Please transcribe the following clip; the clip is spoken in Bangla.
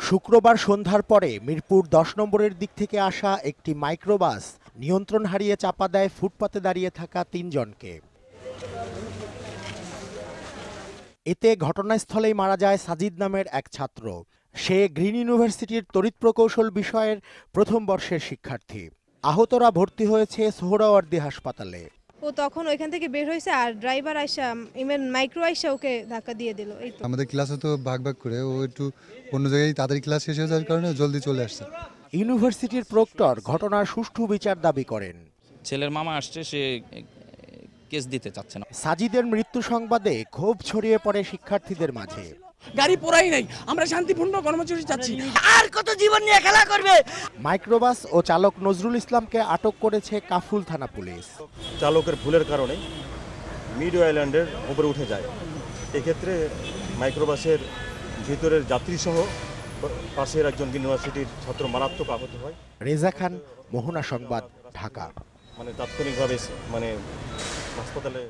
শুক্রবার সন্ধ্যার পরে মিরপুর ১০ নম্বরের দিক থেকে আসা একটি মাইক্রোবাস নিয়ন্ত্রণ হারিয়ে চাপা দেয় ফুটপাতে দাঁড়িয়ে থাকা ৩ জনকে। এতে ঘটনাস্থলেই মারা যায় সাজিদ নামের এক ছাত্র। সে গ্রিন ইউনিভার্সিটির তড়িৎ প্রকৌশল বিষয়ের প্রথম বর্ষের শিক্ষার্থী। আহতরা ভর্তি হয়েছে সোহরাওয়ার্দী হাসপাতালে। ও তখন ওইখান থেকে বের হয়েছে আর ড্রাইভার আইসা ইভেন মাইক্রো আইসা ওকে ধাক্কা দিয়ে দিল। এই তো আমাদের ক্লাসে তো ভাগ ভাগ করে ও একটু অন্য জায়গায় তাড়াতাড়ি ক্লাস শেষ হয়ে যাওয়ার কারণে জলদি চলে আসছে। ইউনিভার্সিটির প্রক্টর ঘটনার সুষ্ঠু বিচার দাবি করেন। ছেলের মামা আসছে, সে কেস দিতে চাচ্ছে না। সাজিদের মৃত্যু সংবাদে ক্ষোভ ছড়িয়ে পড়ে শিক্ষার্থীদের মাঝে। গাড়ি পোড়াই নাই, আমরা শান্তিপূর্ণ কর্মসূচি চাচ্ছি। আর কত জীবন নিয়ে খেলা করবে? মাইক্রোবাস ও চালক নজরুল ইসলামকে আটক করেছে কাফরুল থানা পুলিশ। চালকের ভুলের কারণে মিডওয়ে আইল্যান্ডের উপরে উঠে যায়। এক্ষেত্রে মাইক্রোবাসের ভিতরের যাত্রীসহ পাশের একজন ইউনিভার্সিটির ছাত্র মারাত্মক আহত হয়। রেজা খান, মোহনা সংবাদ, ঢাকা। তাৎক্ষণিকভাবে হাসপাতালে